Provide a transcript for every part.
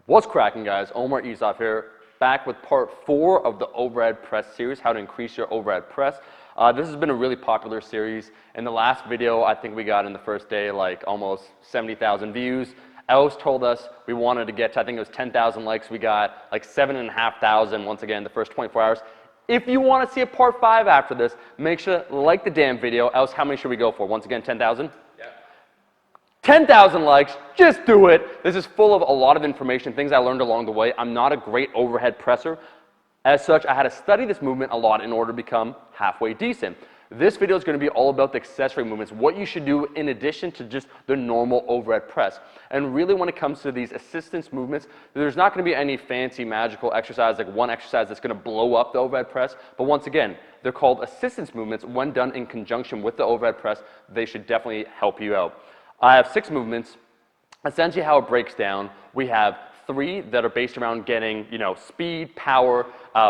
What's cracking, guys? Omar Isaf here, back with part 4 of the overhead press series, how to increase your overhead press. This has been a really popular series. In the last video, I think we got in the first day like almost 70,000 views. Els told us we wanted to get to, I think it was 10,000 likes. We got like 7,500 once again in the first 24 hours. If you want to see a part 5 after this, make sure to like the damn video. Els, how many should we go for? Once again, 10,000? 10,000 likes, just do it. This is full of a lot of information, things I learned along the way. I'm not a great overhead presser. As such, I had to study this movement a lot in order to become halfway decent. This video is going to be all about the accessory movements, what you should do in addition to just the normal overhead press. And really when it comes to these assistance movements, there's not going to be any fancy magical exercise, like one exercise that's going to blow up the overhead press. But once again, they're called assistance movements. When done in conjunction with the overhead press, they should definitely help you out. I have 6 movements. Essentially how it breaks down, we have 3 that are based around getting, speed, power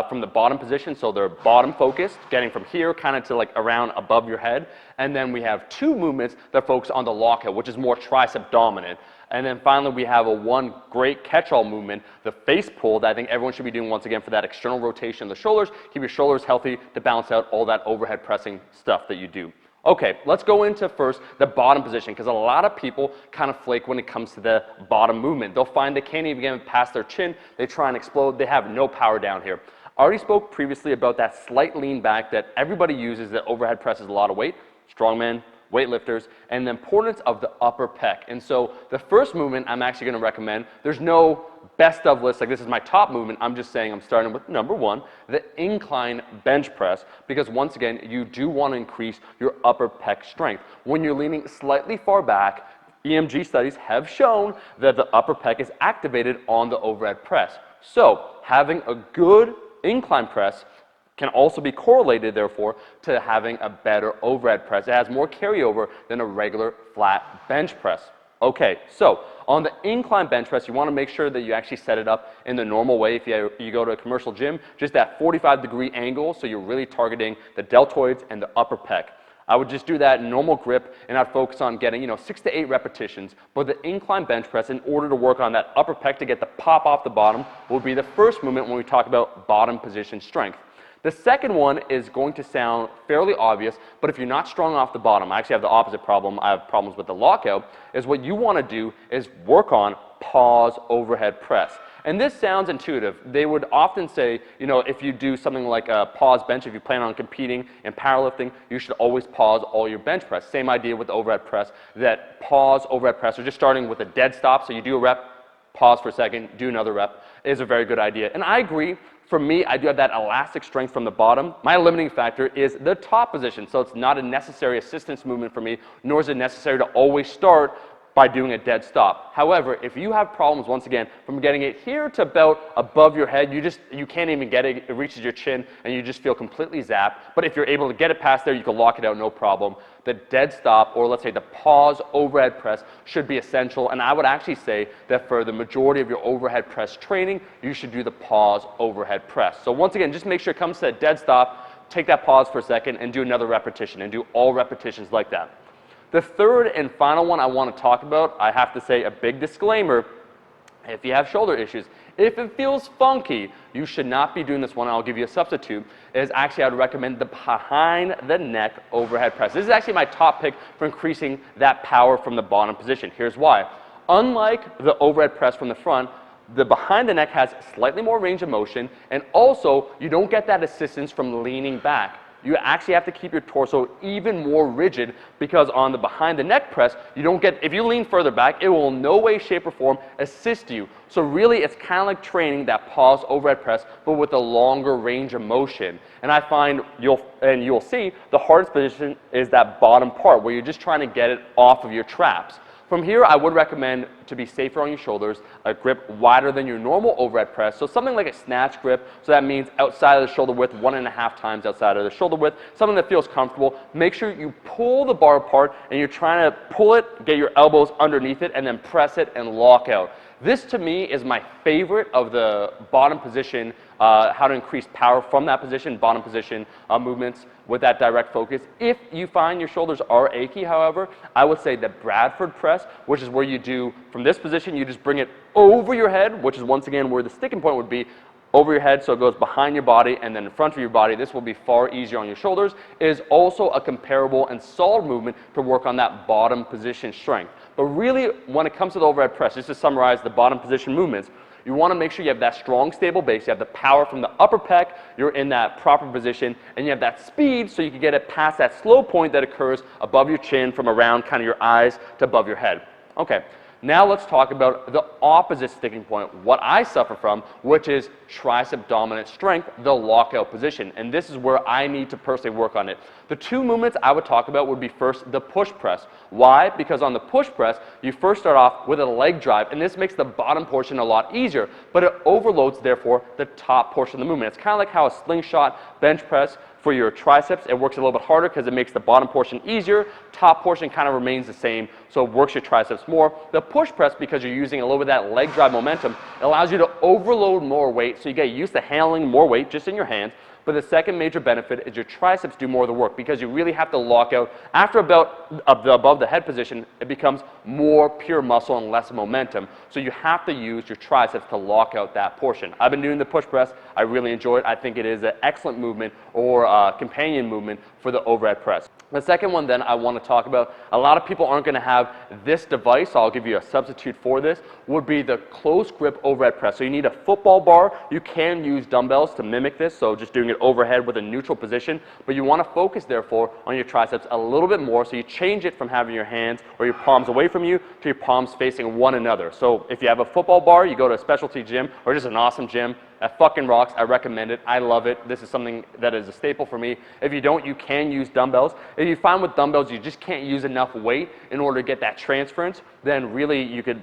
from the bottom position. So they're bottom focused, getting from here kind of to like around above your head. And then we have 2 movements that focus on the lockout, which is more tricep dominant. And then finally we have one great catch-all movement, the face pull, that I think everyone should be doing once again for that external rotation of the shoulders. Keep your shoulders healthy to balance out all that overhead pressing stuff that you do. Okay, let's go into first the bottom position, because a lot of people kind of flake when it comes to the bottom movement. They'll find they can't even get past their chin. They try and explode. They have no power down here. I already spoke previously about that slight lean back that everybody uses that overhead presses a lot of weight, strongmen, weightlifters, and the importance of the upper pec. And so the first movement I'm actually going to recommend, there's no best of list, like this is my top movement. I'm just saying I'm starting with number 1, the incline bench press, because once again, you do want to increase your upper pec strength. When you're leaning slightly far back, EMG studies have shown that the upper pec is activated on the overhead press. So having a good incline press can also be correlated, therefore, to having a better overhead press. It has more carryover than a regular flat bench press. Okay, so on the incline bench press, you want to make sure that you actually set it up in the normal way. If you go to a commercial gym, just that 45-degree angle, so you're really targeting the deltoids and the upper pec. I would just do that normal grip, and I'd focus on getting 6 to 8 repetitions. But the incline bench press, in order to work on that upper pec to get the pop off the bottom, will be the first movement when we talk about bottom position strength. The second one is going to sound fairly obvious, but if you're not strong off the bottom, I actually have the opposite problem. I have problems with the lockout, is what you want to do is work on pause overhead press. And this sounds intuitive. They would often say, if you do something like a pause bench, if you plan on competing in powerlifting, you should always pause all your bench press. Same idea with the overhead press, that pause overhead press, or just starting with a dead stop, so you do a rep, pause for a second, do another rep, is a very good idea. And I agree. For me, I do have that elastic strength from the bottom. My limiting factor is the top position, so it's not a necessary assistance movement for me, nor is it necessary to always start by doing a dead stop. However, if you have problems, once again, from getting it here to about above your head, you can't even get it, it reaches your chin, and you just feel completely zapped. But if you're able to get it past there, you can lock it out, no problem. The dead stop, or let's say the pause overhead press, should be essential, and I would actually say that for the majority of your overhead press training, you should do the pause overhead press. So once again, just make sure it comes to a dead stop, take that pause for a second, and do another repetition, and do all repetitions like that. The third and final one I want to talk about, I have to say a big disclaimer, if you have shoulder issues, if it feels funky, you should not be doing this one. I'll give you a substitute. Is actually I would recommend the behind the neck overhead press. This is actually my top pick for increasing that power from the bottom position. Here's why. Unlike the overhead press from the front, the behind the neck has slightly more range of motion, and also you don't get that assistance from leaning back. You actually have to keep your torso even more rigid, because on the behind the neck press, you don't get, if you lean further back, it will in no way, shape, or form assist you. So really, it's kind of like training that pause overhead press, but with a longer range of motion. And I find you'll see the hardest position is that bottom part, where you're just trying to get it off of your traps. From here, I would recommend, to be safer on your shoulders, a grip wider than your normal overhead press. So something like a snatch grip, so that means outside of the shoulder width, 1.5 times outside of the shoulder width, something that feels comfortable. Make sure you pull the bar apart, and you're trying to pull it, get your elbows underneath it, and then press it and lock out. This to me is my favorite of the bottom position, how to increase power from that position, bottom position movements with that direct focus. If you find your shoulders are achy, however, I would say the Bradford press, which is where you do, from this position, you just bring it over your head, which is once again where the sticking point would be, over your head, so it goes behind your body and then in front of your body. This will be far easier on your shoulders. It is also a comparable and solid movement to work on that bottom position strength. But really, when it comes to the overhead press, just to summarize the bottom position movements, you want to make sure you have that strong, stable base. You have the power from the upper pec, you're in that proper position, and you have that speed so you can get it past that slow point that occurs above your chin from around kind of your eyes to above your head. Okay. Now let's talk about the opposite sticking point, what I suffer from, which is tricep dominant strength, the lockout position. And this is where I need to personally work on it. The two movements I would talk about would be first the push press. Why? Because on the push press, you first start off with a leg drive, and this makes the bottom portion a lot easier, but it overloads, therefore, the top portion of the movement. It's kind of like how a slingshot bench press for your triceps, it works a little bit harder because it makes the bottom portion easier. Top portion kind of remains the same, so it works your triceps more. The push press, because you're using a little bit of that leg drive momentum, it allows you to overload more weight, so you get used to handling more weight just in your hands. But the second major benefit is your triceps do more of the work because you really have to lock out. After about above the head position, it becomes more pure muscle and less momentum. So you have to use your triceps to lock out that portion. I've been doing the push press. I really enjoy it. I think it is an excellent movement or companion movement for the overhead press. The second one then I want to talk about, a lot of people aren't going to have this device, so I'll give you a substitute for this, would be the close grip overhead press. So you need a football bar. You can use dumbbells to mimic this, so just doing it overhead with a neutral position, but you want to focus therefore on your triceps a little bit more, so you change it from having your hands or your palms away from you to your palms facing one another. So if you have a football bar, you go to a specialty gym or just an awesome gym, that fucking rocks. I recommend it. I love it. This is something that is a staple for me. If you don't, you can use dumbbells. If you find with dumbbells you just can't use enough weight in order to get that transference, then really you could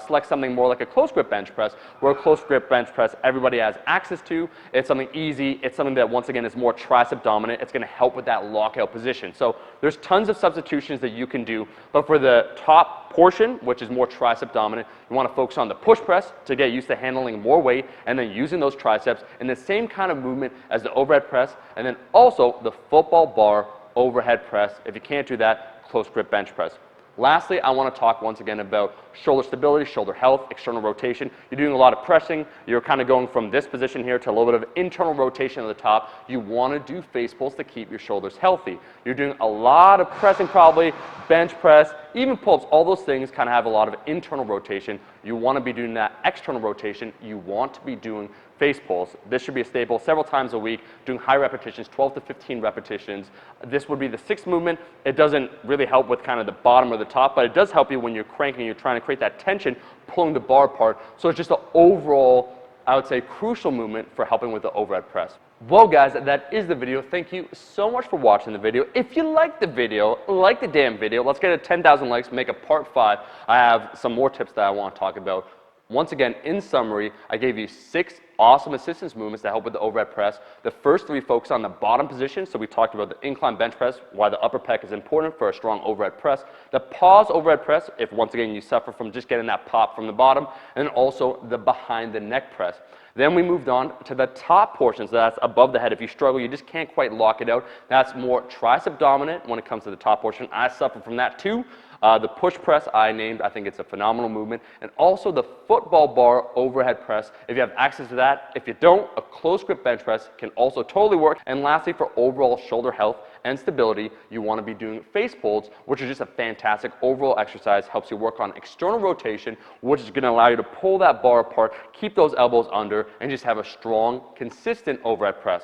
select something more like a close grip bench press, where a close grip bench press everybody has access to. It's something easy. It's something that, once again, is more tricep dominant. It's going to help with that lockout position. So there's tons of substitutions that you can do, but for the top portion, which is more tricep dominant, you want to focus on the push press to get used to handling more weight and then using those triceps in the same kind of movement as the overhead press, and then also the football bar overhead press. If you can't do that, close grip bench press. Lastly, I want to talk once again about shoulder stability, shoulder health, external rotation. You're doing a lot of pressing. You're kind of going from this position here to a little bit of internal rotation at the top. You want to do face pulls to keep your shoulders healthy. You're doing a lot of pressing probably, bench press, even pull-ups. All those things kind of have a lot of internal rotation. You want to be doing that external rotation. You want to be doing face pulls. This should be a staple several times a week, doing high repetitions, 12 to 15 repetitions. This would be the sixth movement. It doesn't really help with kind of the bottom or the top, but it does help you when you're cranking, you're trying to create that tension, pulling the bar apart. So it's just an overall, I would say, crucial movement for helping with the overhead press. Well, guys, that is the video. Thank you so much for watching the video. If you liked the video, like the damn video, let's get it 10,000 likes, make a part 5. I have some more tips that I want to talk about. Once again, in summary, I gave you 6 awesome assistance movements that help with the overhead press. The first 3 focus on the bottom position. So we talked about the incline bench press, why the upper pec is important for a strong overhead press. The pause overhead press, if once again you suffer from just getting that pop from the bottom. And then also the behind the neck press. Then we moved on to the top portions, so that's above the head. If you struggle, you just can't quite lock it out. That's more tricep dominant when it comes to the top portion. I suffer from that too. The push press I named, I think it's a phenomenal movement. And also the football bar overhead press, if you have access to that. If you don't, a close grip bench press can also totally work. And lastly, for overall shoulder health and stability, you want to be doing face pulls, which is just a fantastic overall exercise. Helps you work on external rotation, which is going to allow you to pull that bar apart, keep those elbows under, and just have a strong, consistent overhead press.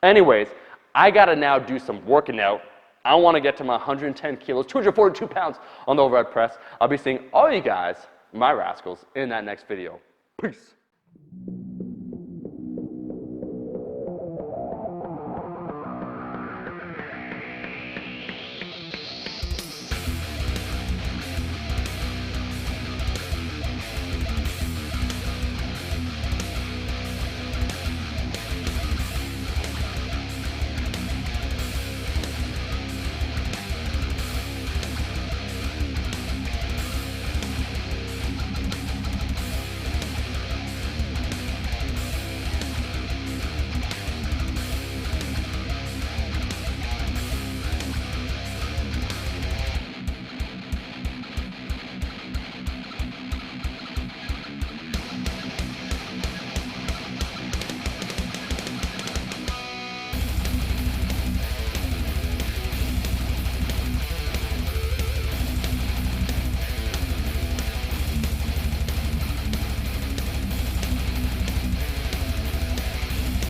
Anyways, I got to now do some working out. I want to get to my 110 kilos, 242 pounds on the overhead press. I'll be seeing all you guys, my rascals, in that next video. Peace.